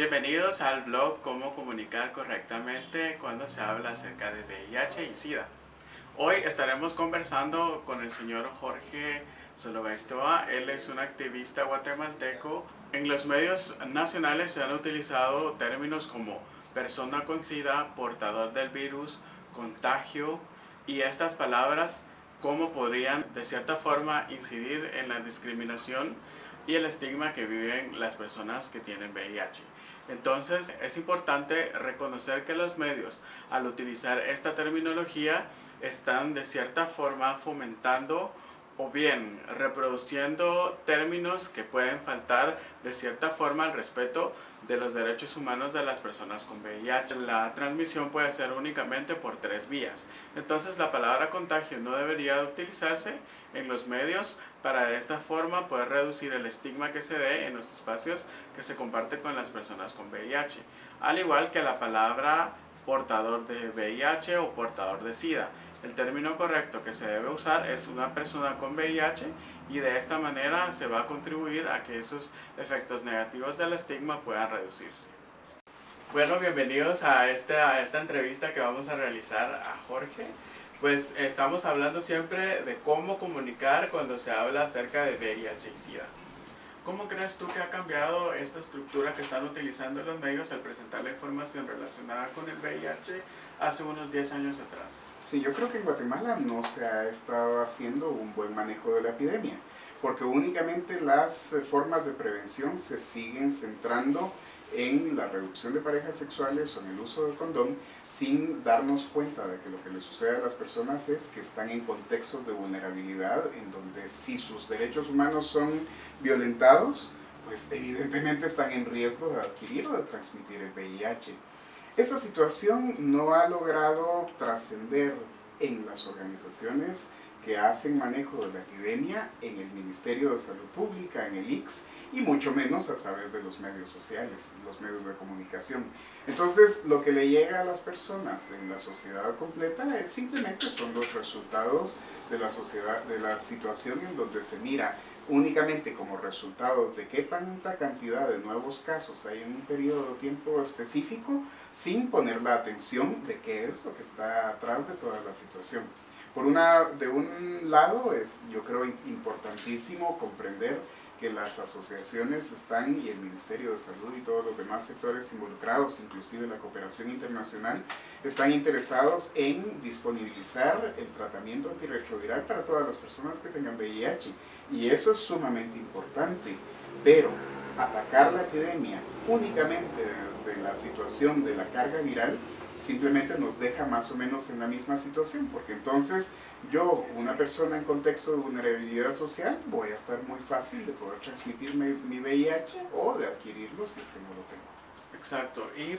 Bienvenidos al blog Cómo comunicar correctamente cuando se habla acerca de VIH y SIDA. Hoy estaremos conversando con el señor Jorge Sologaistoa. Él es un activista guatemalteco. En los medios nacionales se han utilizado términos como persona con SIDA, portador del virus, contagio, y estas palabras cómo podrían de cierta forma incidir en la discriminación y el estigma que viven las personas que tienen VIH. Entonces es importante reconocer que los medios, al utilizar esta terminología, están de cierta forma fomentando o bien reproduciendo términos que pueden faltar de cierta forma al respeto de los derechos humanos de las personas con VIH. La transmisión puede ser únicamente por 3 vías. Entonces la palabra contagio no debería utilizarse en los medios para de esta forma poder reducir el estigma que se dé en los espacios que se comparte con las personas con VIH. Al igual que la palabra portador de VIH o portador de SIDA. El término correcto que se debe usar es una persona con VIH, y de esta manera se va a contribuir a que esos efectos negativos del estigma puedan reducirse. Bueno, bienvenidos a esta entrevista que vamos a realizar a Jorge. Pues estamos hablando siempre de cómo comunicar cuando se habla acerca de VIH y SIDA. ¿Cómo crees tú que ha cambiado esta estructura que están utilizando los medios al presentar la información relacionada con el VIH hace unos 10 años atrás? Sí, yo creo que en Guatemala no se ha estado haciendo un buen manejo de la epidemia, porque únicamente las formas de prevención se siguen centrando en la reducción de parejas sexuales o en el uso del condón, sin darnos cuenta de que lo que le sucede a las personas es que están en contextos de vulnerabilidad, en donde si sus derechos humanos son violentados, pues evidentemente están en riesgo de adquirir o de transmitir el VIH. Esta situación no ha logrado trascender en las organizaciones que hacen manejo de la epidemia, en el Ministerio de Salud Pública, en el ICS, y mucho menos a través de los medios sociales, los medios de comunicación. Entonces, lo que le llega a las personas en la sociedad completa simplemente son los resultados de la sociedad, de la situación en donde se mira únicamente como resultados de qué tanta cantidad de nuevos casos hay en un periodo de tiempo específico, sin poner la atención de qué es lo que está atrás de toda la situación. De un lado yo creo importantísimo comprender que las asociaciones están, y el Ministerio de Salud y todos los demás sectores involucrados, inclusive la cooperación internacional, están interesados en disponibilizar el tratamiento antirretroviral para todas las personas que tengan VIH, y eso es sumamente importante, pero atacar la epidemia únicamente desde la situación de la carga viral simplemente nos deja más o menos en la misma situación, porque entonces yo, una persona en contexto de vulnerabilidad social, voy a estar muy fácil de poder transmitir mi VIH o de adquirirlo si es que no lo tengo. Exacto, y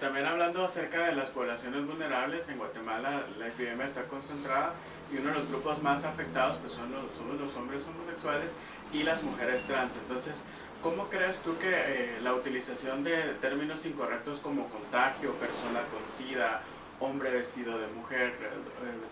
también hablando acerca de las poblaciones vulnerables, en Guatemala la epidemia está concentrada y uno de los grupos más afectados pues somos los hombres homosexuales y las mujeres trans. Entonces, ¿cómo crees tú que la utilización de términos incorrectos como contagio, persona con SIDA, hombre vestido de mujer,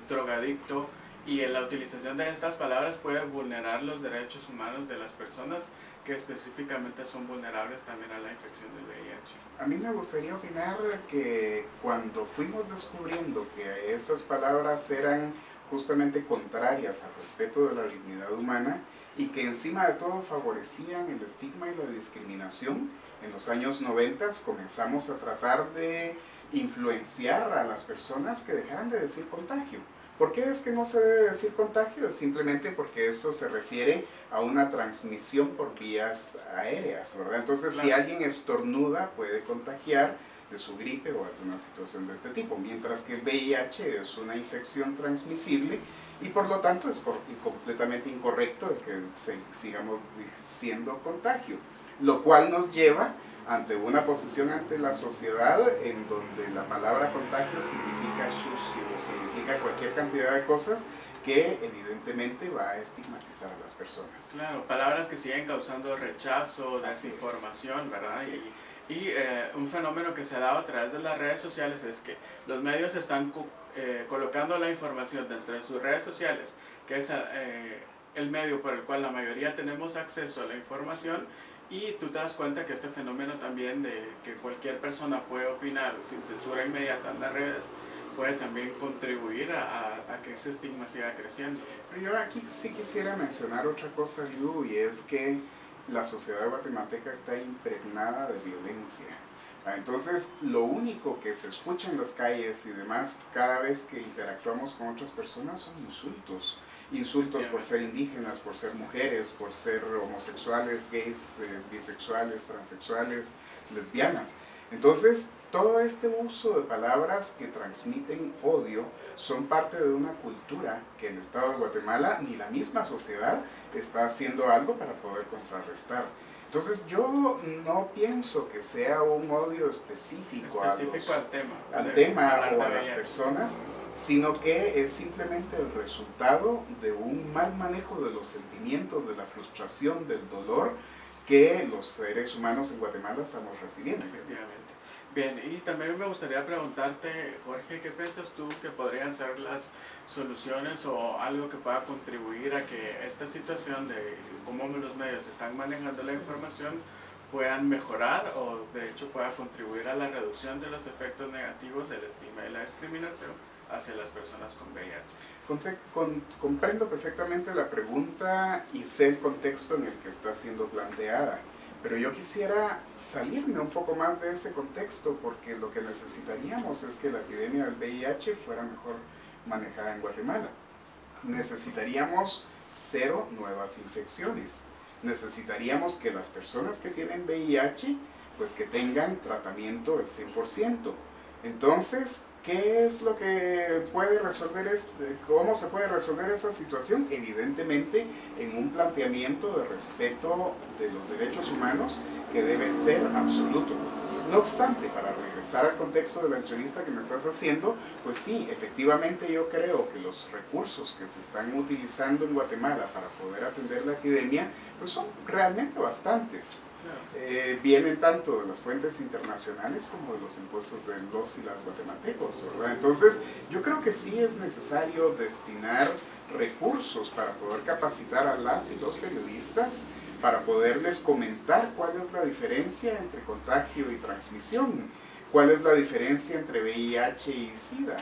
drogadicto, y la utilización de estas palabras puede vulnerar los derechos humanos de las personas que específicamente son vulnerables también a la infección del VIH? A mí me gustaría opinar que cuando fuimos descubriendo que esas palabras eran justamente contrarias al respeto de la dignidad humana y que encima de todo favorecían el estigma y la discriminación, en los años 90 comenzamos a tratar de influenciar a las personas que dejaran de decir contagio. ¿Por qué es que no se debe decir contagio? Simplemente porque esto se refiere a una transmisión por vías aéreas, ¿verdad? Entonces, Claro. si alguien estornuda, puede contagiar de su gripe o alguna situación de este tipo, mientras que el VIH es una infección transmisible y por lo tanto es completamente incorrecto el que sigamos diciendo contagio, lo cual nos lleva ante una posición ante la sociedad en donde la palabra contagio significa sucio, significa cualquier cantidad de cosas que evidentemente va a estigmatizar a las personas. Claro, palabras que siguen causando rechazo, desinformación, ¿verdad? Y un fenómeno que se ha dado a través de las redes sociales es que los medios están colocando la información dentro de sus redes sociales, que es el medio por el cual la mayoría tenemos acceso a la información, Y tú te das cuenta que este fenómeno también de que cualquier persona puede opinar sin censura inmediata en las redes puede también contribuir a que ese estigma siga creciendo. Pero yo aquí sí quisiera mencionar otra cosa, Liu, y es que la sociedad guatemalteca está impregnada de violencia. Entonces, lo único que se escucha en las calles y demás, cada vez que interactuamos con otras personas, son insultos. Insultos por ser indígenas, por ser mujeres, por ser homosexuales, gays, bisexuales, transexuales, lesbianas. Entonces, todo este uso de palabras que transmiten odio son parte de una cultura que el Estado de Guatemala ni la misma sociedad está haciendo algo para poder contrarrestar. Entonces yo no pienso que sea un odio específico al tema o a las personas, sino que es simplemente el resultado de un mal manejo de los sentimientos, de la frustración, del dolor que los seres humanos en Guatemala estamos recibiendo. Efectivamente. Bien, y también me gustaría preguntarte, Jorge, ¿qué piensas tú que podrían ser las soluciones o algo que pueda contribuir a que esta situación de cómo los medios están manejando la información puedan mejorar o de hecho pueda contribuir a la reducción de los efectos negativos del estigma y la discriminación hacia las personas con VIH? Comprendo perfectamente la pregunta y sé el contexto en el que está siendo planteada. Pero yo quisiera salirme un poco más de ese contexto porque lo que necesitaríamos es que la epidemia del VIH fuera mejor manejada en Guatemala. Necesitaríamos 0 nuevas infecciones. Necesitaríamos que las personas que tienen VIH, pues que tengan tratamiento del 100%. Entonces, ¿qué es lo que puede resolver esto? ¿Cómo se puede resolver esa situación? Evidentemente, en un planteamiento de respeto de los derechos humanos que debe ser absoluto. No obstante, para regresar al contexto de la entrevista que me estás haciendo, pues sí, efectivamente yo creo que los recursos que se están utilizando en Guatemala para poder atender la epidemia, pues son realmente bastantes. Vienen tanto de las fuentes internacionales como de los impuestos de los y las guatemaltecos, ¿verdad? Entonces, yo creo que sí es necesario destinar recursos para poder capacitar a las y los periodistas, para poderles comentar cuál es la diferencia entre contagio y transmisión, cuál es la diferencia entre VIH y SIDA.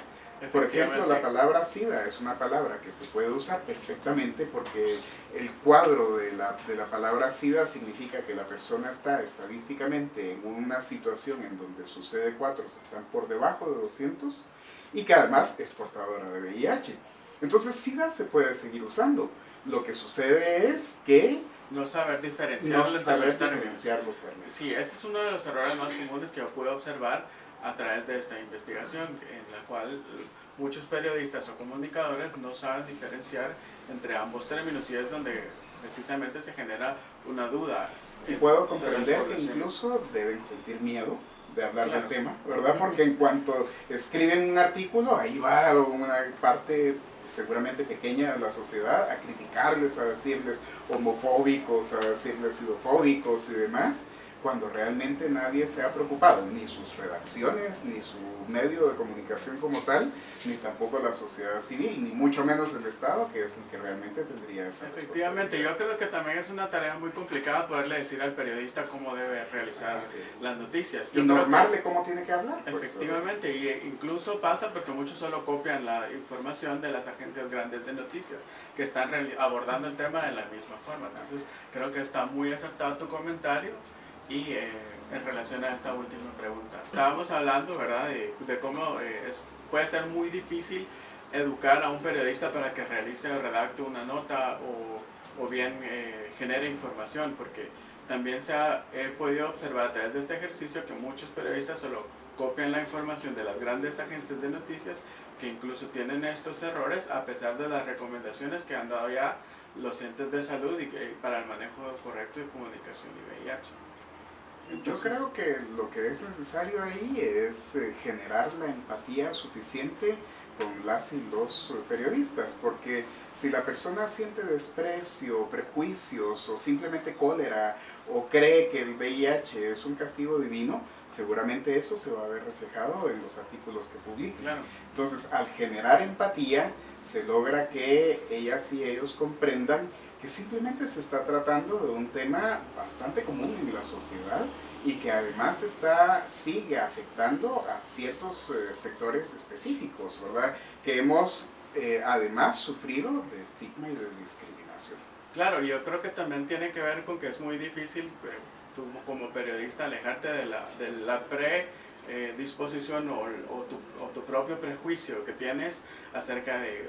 Por ejemplo, la palabra SIDA es una palabra que se puede usar perfectamente porque el cuadro de la palabra SIDA significa que la persona está estadísticamente en una situación en donde sus CD4 están por debajo de 200 y que además es portadora de VIH. Entonces SIDA se puede seguir usando. Lo que sucede es que no saber diferenciar los términos. Sí, ese es uno de los errores más comunes que yo pude observar a través de esta investigación, en la cual muchos periodistas o comunicadores no saben diferenciar entre ambos términos y es donde precisamente se genera una duda. Y puedo comprender que incluso deben sentir miedo de hablar del tema, ¿verdad? Porque en cuanto escriben un artículo, ahí va una parte seguramente pequeña de la sociedad a criticarles, a decirles homofóbicos, a decirles xenofóbicos y demás, cuando realmente nadie se ha preocupado, ni sus redacciones, ni su medio de comunicación como tal, ni tampoco la sociedad civil, ni mucho menos el Estado, que es el que realmente tendría esa Efectivamente, yo creo que también es una tarea muy complicada poderle decir al periodista cómo debe realizar las noticias. Y normarle cómo tiene que hablar. Efectivamente, y incluso pasa porque muchos solo copian la información de las agencias grandes de noticias, que están abordando el tema de la misma forma. Entonces, creo que está muy acertado tu comentario. Y en relación a esta última pregunta, estábamos hablando, ¿verdad?, de cómo puede ser muy difícil educar a un periodista para que realice o redacte una nota o bien genere información, porque también he podido observar a través de este ejercicio que muchos periodistas solo copian la información de las grandes agencias de noticias que incluso tienen estos errores a pesar de las recomendaciones que han dado ya los entes de salud para el manejo correcto de comunicación y VIH. Yo creo que lo que es necesario ahí es generar la empatía suficiente con las y los periodistas, porque si la persona siente desprecio, prejuicios o simplemente cólera o cree que el VIH es un castigo divino, seguramente eso se va a ver reflejado en los artículos que publica. Claro. Entonces, al generar empatía, se logra que ellas y ellos comprendan que simplemente se está tratando de un tema bastante común en la sociedad y que además sigue afectando a ciertos sectores específicos, ¿verdad? Que hemos además sufrido de estigma y de discriminación. Claro, yo creo que también tiene que ver con que es muy difícil tú como periodista alejarte de la predisposición o tu propio prejuicio que tienes acerca del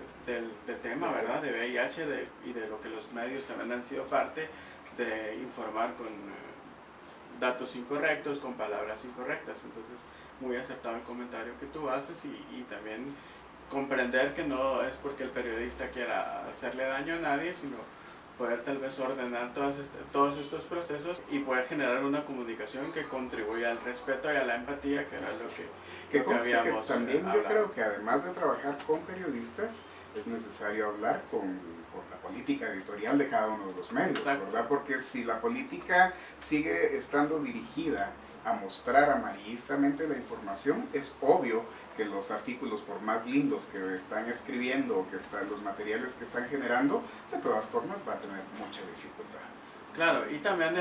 tema, ¿verdad? De VIH y de lo que los medios también han sido parte de informar con datos incorrectos, con palabras incorrectas. Entonces, muy aceptado el comentario que tú haces y también comprender que no es porque el periodista quiera hacerle daño a nadie, sino poder tal vez ordenar todos estos procesos y poder generar una comunicación que contribuya al respeto y a la empatía, que era lo que habíamos también hablado. Yo creo que además de trabajar con periodistas, es necesario hablar con la política editorial de cada uno de los medios, Exacto. ¿verdad? Porque si la política sigue estando dirigida a mostrar amarillistamente la información, es obvio que los artículos, por más lindos que están escribiendo o los materiales que están generando, de todas formas va a tener mucha dificultad. Claro, y también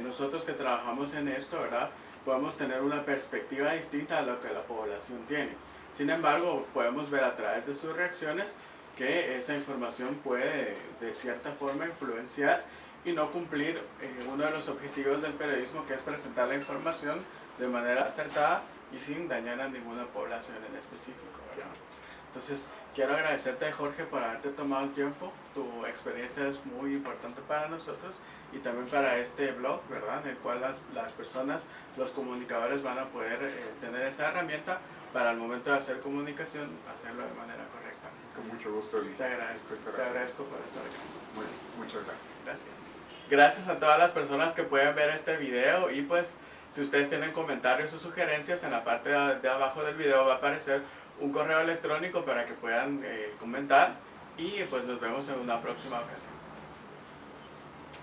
nosotros que trabajamos en esto, ¿verdad? Podemos tener una perspectiva distinta a lo que la población tiene. Sin embargo, podemos ver a través de sus reacciones que esa información puede de cierta forma influenciar y no cumplir uno de los objetivos del periodismo, que es presentar la información de manera acertada y sin dañar a ninguna población en específico, ¿verdad? Entonces, quiero agradecerte, Jorge, por haberte tomado el tiempo. Tu experiencia es muy importante para nosotros y también para este blog, ¿verdad? En el cual las personas, los comunicadores van a poder tener esa herramienta para el momento de hacer comunicación, hacerlo de manera correcta. Con mucho gusto, Lee. Te agradezco por estar aquí. Muchas gracias. Gracias. Gracias a todas las personas que pueden ver este video y pues si ustedes tienen comentarios o sugerencias, en la parte de abajo del video va a aparecer un correo electrónico para que puedan comentar y pues nos vemos en una próxima ocasión.